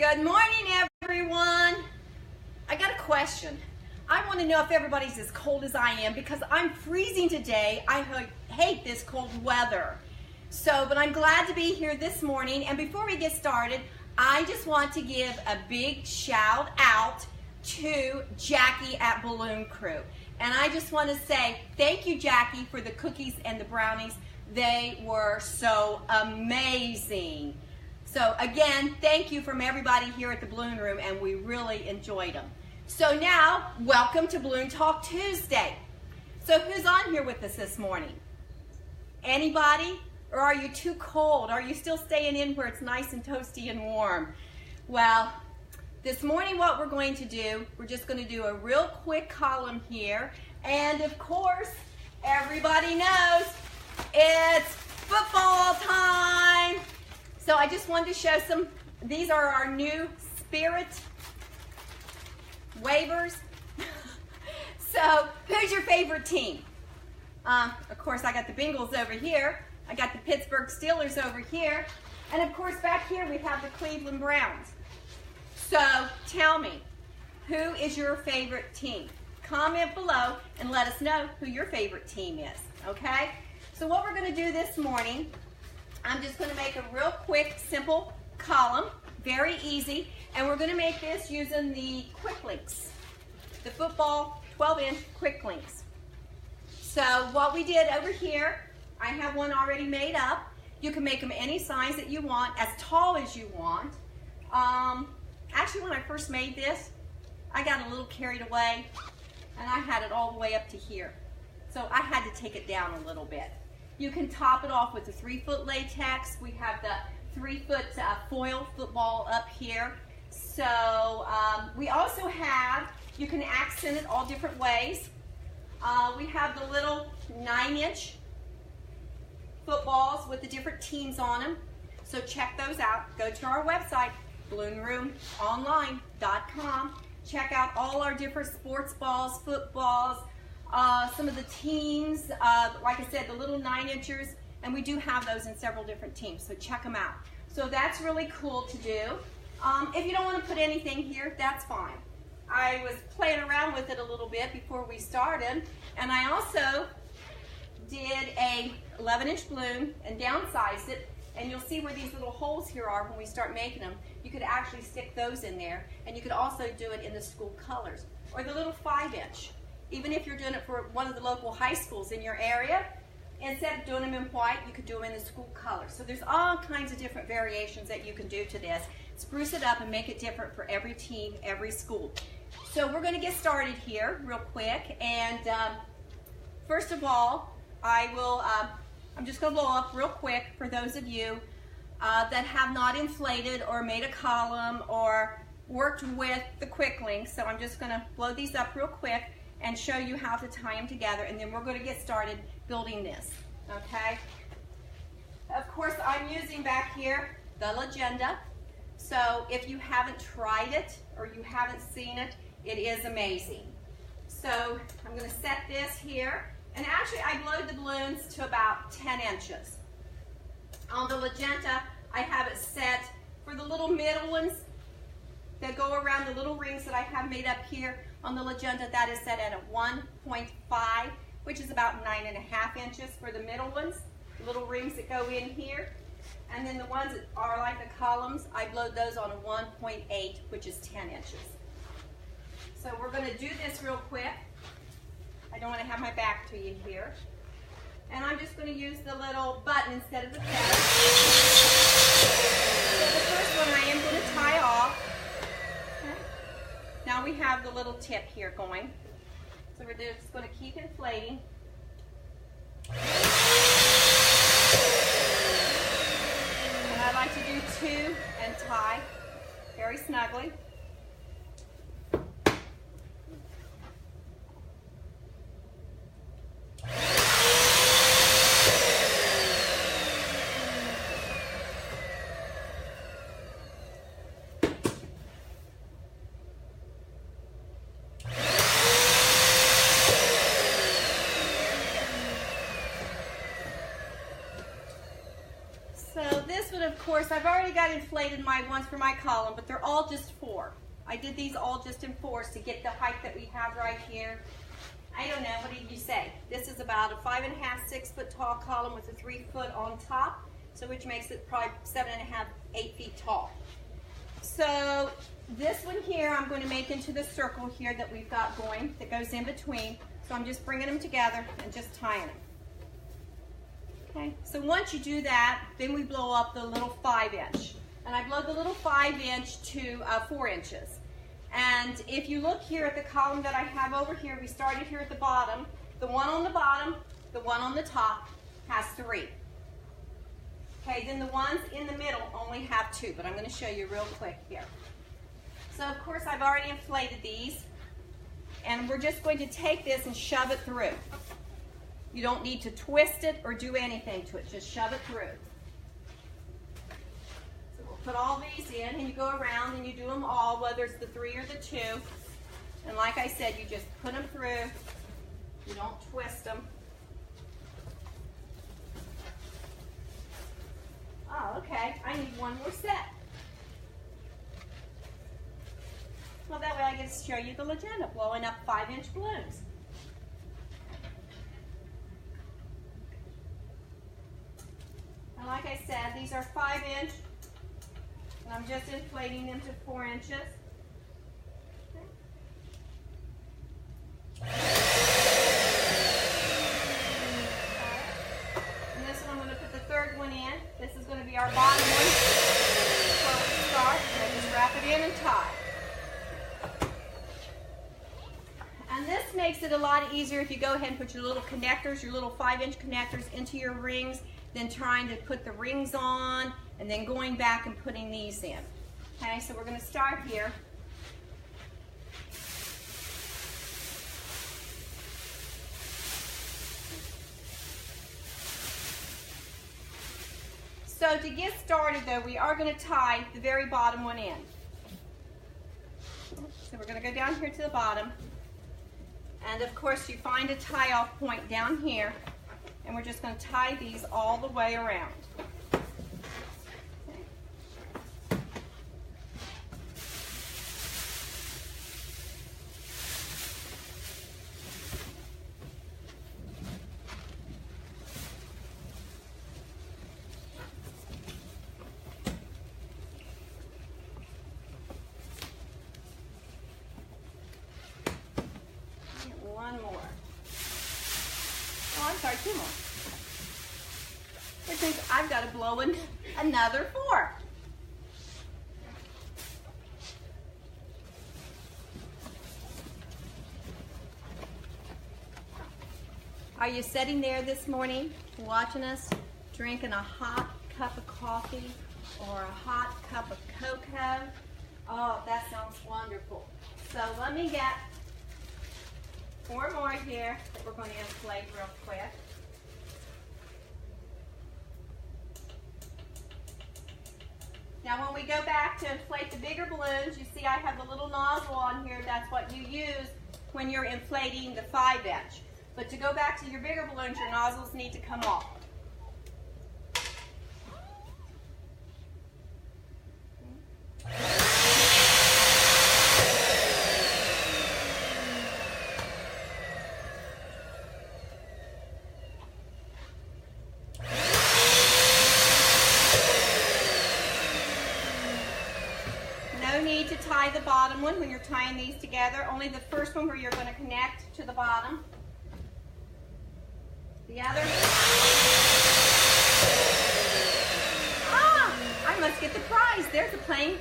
Good morning, everyone. I got a question. I want to know if everybody's as cold as I am because I'm freezing today. I hate this cold weather. But I'm glad to be here this morning. And before we get started, I just want to give a big shout out to Jackie at Balloon Crew. And I just want to say thank you, Jackie, for the cookies and the brownies. They were so amazing. So again, thank you from everybody here at the Balloon Room, and we really enjoyed them. So now, welcome to Balloon Talk Tuesday. So who's on here with us this morning? Anybody? Or are you too cold? Are you still staying in where it's nice and toasty and warm? Well, this morning what we're going to do, we're just going to do a real quick column here. And of course, everybody knows it's football time. So I just wanted to show some, these are our new Spirit waivers. So who's your favorite team? Of course, I got the Bengals over here. I got the Pittsburgh Steelers over here. And of course, back here we have the Cleveland Browns. So tell me, who is your favorite team? Comment below and let us know who your favorite team is, okay? So what we're going to do this morning, I'm just going to make a real quick, simple column, very easy, and we're going to make this using the Quick Links, the football 12-inch Quick Links. So what we did over here, I have one already made up. You can make them any size that you want, as tall as you want. Actually, when I first made this, I got a little carried away, and I had it all the way up to here. So I had to take it down a little bit. You can top it off with the 3-foot latex. We have the 3-foot foil football up here. So we also have, you can accent it all different ways. We have the little 9-inch footballs with the different teams on them. So check those out. Go to our website, balloonroomonline.com. Check out all our different sports balls, footballs, some of the teams, like I said, the little 9-inchers, and we do have those in several different teams, so check them out. So that's really cool to do. If you don't want to put anything here, that's fine. I was playing around with it a little bit before we started, and I also did a 11-inch balloon and downsized it, and you'll see where these little holes here are when we start making them. You could actually stick those in there, and you could also do it in the school colors, or the little 5-inch. Even if you're doing it for one of the local high schools in your area, instead of doing them in white, you could do them in the school color. So there's all kinds of different variations that you can do to this. Spruce it up and make it different for every team, every school. So we're going to get started here real quick. And first of all, I'm just going to blow up real quick for those of you that have not inflated or made a column or worked with the Quick Links. So I'm just going to blow these up real quick and show you how to tie them together, and then we're going to get started building this, okay? Of course, I'm using back here the Legenda, so if you haven't tried it or you haven't seen it, it is amazing. So I'm going to set this here, and actually I blowed the balloons to about 10 inches. On the Legenda, I have it set for the little middle ones that go around the little rings that I have made up here. On the Legenda, that is set at a 1.5, which is about 9.5 inches for the middle ones, the little rings that go in here. And then the ones that are like the columns, I blowed those on a 1.8, which is 10 inches. So we're going to do this real quick. I don't want to have my back to you here. And I'm just going to use the little button instead of the feather. So the first one I am going to tie off. Now we have the little tip here going. So we're just going to keep inflating. And I like to do 2 and tie very snugly. course, I've already got inflated my ones for my column, but they're all just 4. I did these all just in 4s to get the height that we have right here. I don't know, what did you say? This is about a 5.5, 6 foot tall column with a 3 foot on top, so which makes it probably 7.5, 8 feet tall. So this one here I'm going to make into the circle here that we've got going that goes in between. So I'm just bringing them together and just tying them. Okay, so once you do that, then we blow up the little 5-inch. And I blow the little 5-inch to 4 inches. And if you look here at the column that I have over here, we started here at the bottom. The one on the bottom, the one on the top has 3. Okay, then the ones in the middle only have 2, but I'm going to show you real quick here. So of course I've already inflated these, and we're just going to take this and shove it through. You don't need to twist it or do anything to it, just shove it through. Put all these in, and you go around and you do them all, whether it's the 3 or the 2. And like I said, you just put them through. You don't twist them. Oh, okay. I need one more set. Well, that way I get to show you the legenda, blowing up 5-inch balloons. And like I said, these are 5-inch. And I'm just inflating them to 4 inches. Okay. And this one I'm going to put the 3rd one in. This is going to be our bottom one. So we start, and I just wrap it in and tie. And this makes it a lot easier if you go ahead and put your little connectors, your little 5-inch connectors into your rings, than trying to put the rings on and then going back and putting these in. Okay, so we're going to start here. So to get started though, we are going to tie the very bottom one in. So we're going to go down here to the bottom. And of course you find a tie-off point down here. And we're just going to tie these all the way around. One more. Oh, I'm sorry, 2 more. Which means I've got to blow in another 4. Are you sitting there this morning watching us drinking a hot cup of coffee or a hot cup of cocoa? Oh, that sounds wonderful. So let me get 4 more here that we're going to inflate real quick. Now when we go back to inflate the bigger balloons, you see I have the little nozzle on here. That's what you use when you're inflating the 5-inch. But to go back to your bigger balloons, your nozzles need to come off. No need to tie the bottom one when you're tying these together. Only the first one where you're going to connect to the bottom. The other. Ah! I must get the prize. There's a plain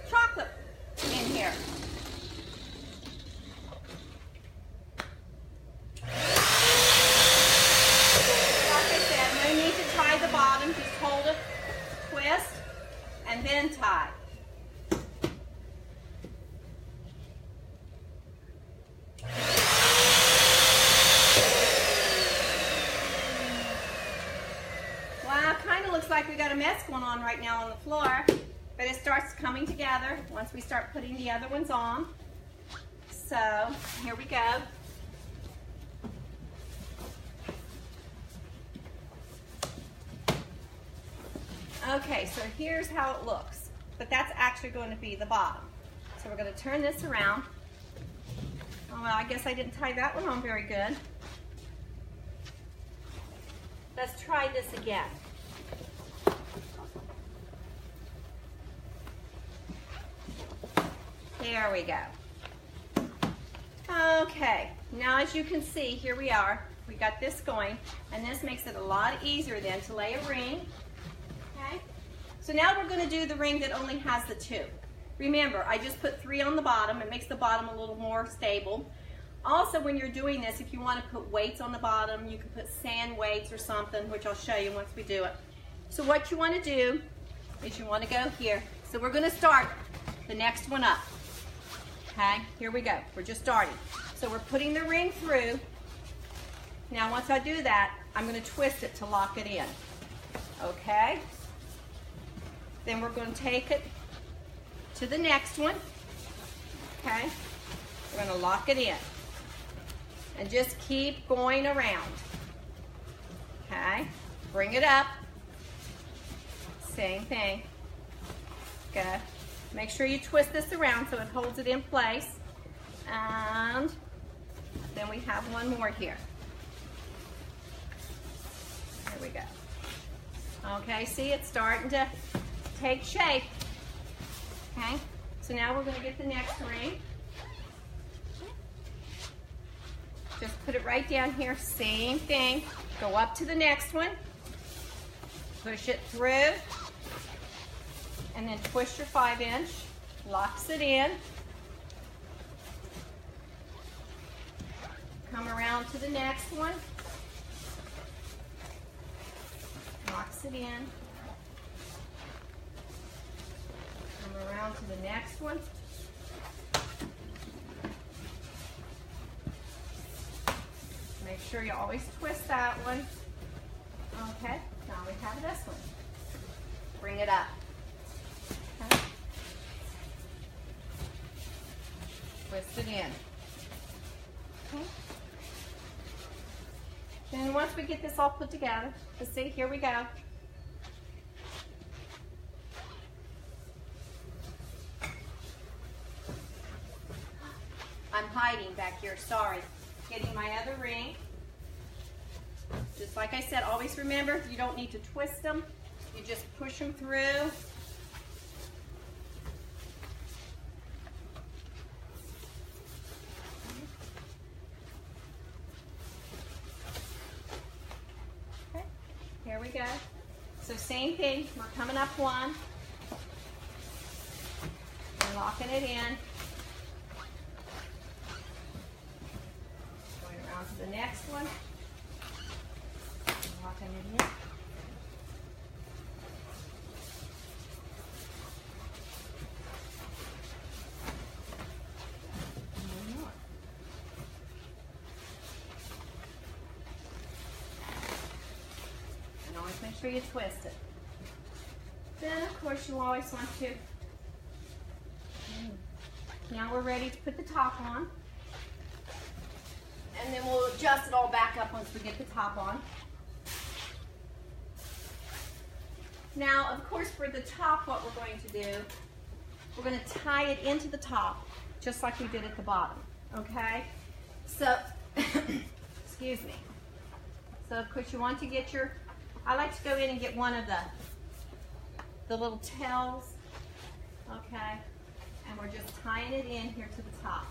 chocolate in here. Like I said, no need to tie the bottom. Just hold it, twist, and then tie. Looks like we got a mess going on right now on the floor, but it starts coming together once we start putting the other ones on. So here we go. Okay, so here's how it looks, but that's actually going to be the bottom. So we're going to turn this around. Oh, well, I guess I didn't tie that one on very good. Let's try this again. There we go. Okay, now as you can see, here we are. We got this going, and this makes it a lot easier then to lay a ring. Okay, so now we're going to do the ring that only has the 2. Remember, I just put 3 on the bottom. It makes the bottom a little more stable. Also, when you're doing this, if you want to put weights on the bottom, you can put sand weights or something, which I'll show you once we do it. So what you want to do is you want to go here. So we're going to start the next one up. Okay, here we go. We're just starting. So we're putting the ring through. Now once I do that, I'm going to twist it to lock it in. Okay? Then we're going to take it to the next one. Okay? We're going to lock it in. And just keep going around. Okay? Bring it up. Same thing. Good. Make sure you twist this around so it holds it in place. And then we have one more here. There we go. Okay, see, it's starting to take shape. Okay, so now we're going to get the next ring. Just put it right down here, same thing. Go up to the next one. Push it through. And then twist your 5-inch, locks it in. Come around to the next one. Locks it in. Come around to the next one. Make sure you always twist that one. Okay, now we have this one. Bring it up. Okay. Twist it in. Okay. Then once we get this all put together, let's see, here we go. I'm hiding back here, sorry. Getting my other ring. Just like I said, always remember, you don't need to twist them. You just push them through. Okay, here we go. So same thing, we're coming up one. And locking it in. Going around to the next one. Locking it in. Make sure you twist it. Then, of course, you always want to. Now we're ready to put the top on. And then we'll adjust it all back up once we get the top on. Now, of course, for the top, what we're going to do, we're going to tie it into the top, just like we did at the bottom, okay? So, excuse me. So, of course, you want to get your, I like to go in and get one of the little tails, okay? And we're just tying it in here to the top.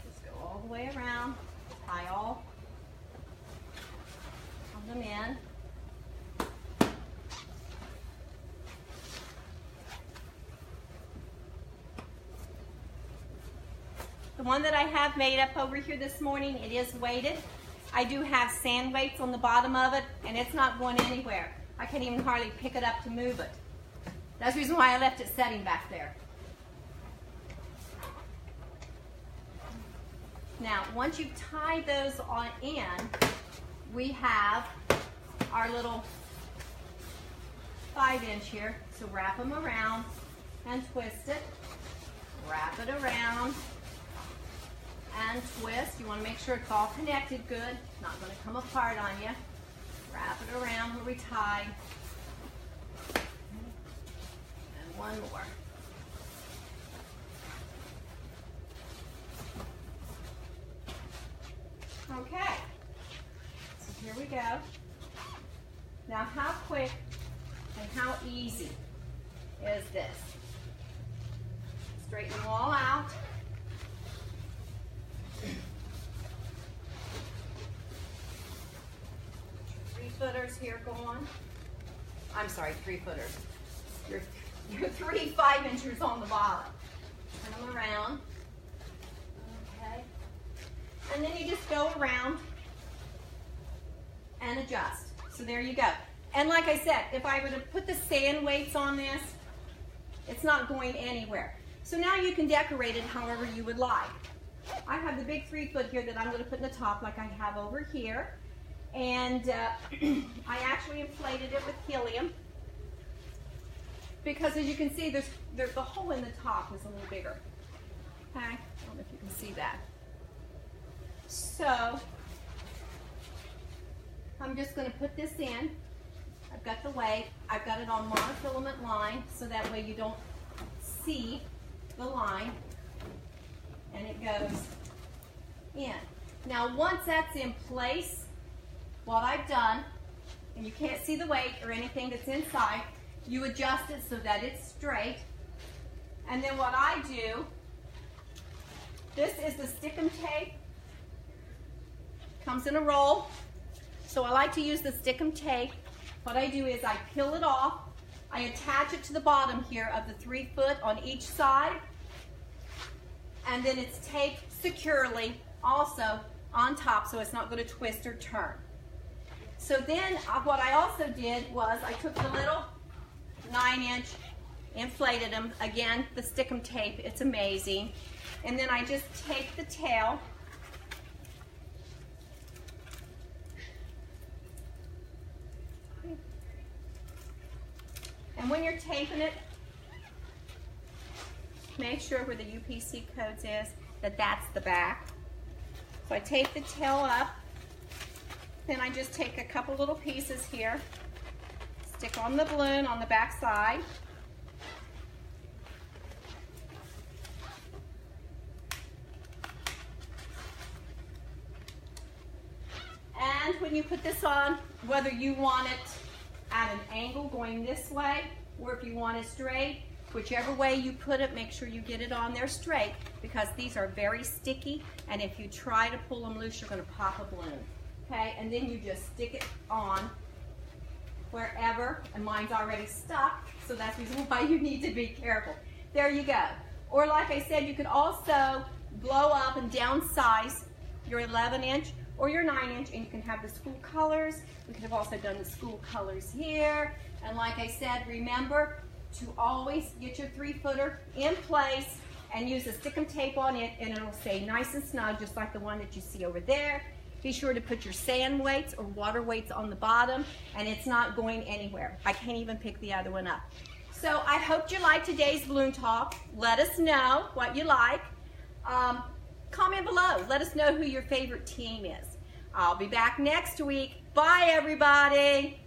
Just go all the way around, tie all of them in. The one that I have made up over here this morning, it is weighted. I do have sand weights on the bottom of it, and it's not going anywhere. I can't even hardly pick it up to move it. That's the reason why I left it setting back there. Now, once you've tied those on in, we have our little 5-inch here. So wrap them around and twist it. Wrap it around. and twist. You want to make sure it's all connected good. It's not going to come apart on you. Wrap it around where we tied. And one more. Okay, so here we go. Now how quick and how easy is this? Straighten them all out. Three-footers here go on. I'm sorry, three-footers. Your 3 5-inchers on the bottom. Turn them around. Okay. And then you just go around and adjust. So there you go. And like I said, if I were to put the sand weights on this, it's not going anywhere. So now you can decorate it however you would like. I have the big 3-foot here that I'm going to put in the top like I have over here. And I actually inflated it with helium. Because as you can see, there's the hole in the top is a little bigger. Okay? I don't know if you can see that. So, I'm just going to put this in. I've got the weight. I've got it on monofilament line, so that way you don't see the line. And it goes in. Now, once that's in place, what I've done, and you can't see the weight or anything that's inside, you adjust it so that it's straight. And then what I do, this is the Stickum tape. Comes in a roll. So I like to use the Stickum tape. What I do is I peel it off. I attach it to the bottom here of the 3-foot on each side. And then it's taped securely also on top so it's not going to twist or turn. So then what I also did was I took the little 9-inch, inflated them. Again, the Stickum tape, it's amazing. And then I just take the tail. And when you're taping it, make sure where the UPC codes is, that that's the back. So I tape the tail up. Then I just take a couple little pieces here, stick on the balloon on the back side. And when you put this on, whether you want it at an angle going this way, or if you want it straight, whichever way you put it, make sure you get it on there straight, because these are very sticky, and if you try to pull them loose, you're going to pop a balloon. Okay, and then you just stick it on wherever, and mine's already stuck, so that's the reason why you need to be careful. There you go. Or like I said, you could also blow up and downsize your 11-inch or your 9-inch, and you can have the school colors. We could have also done the school colors here. And like I said, remember to always get your 3-footer in place and use the Stickum tape on it, and it'll stay nice and snug, just like the one that you see over there. Be sure to put your sand weights or water weights on the bottom, and it's not going anywhere. I can't even pick the other one up. So I hope you liked today's balloon talk. Let us know what you like. Comment below. Let us know who your favorite team is. I'll be back next week. Bye, everybody.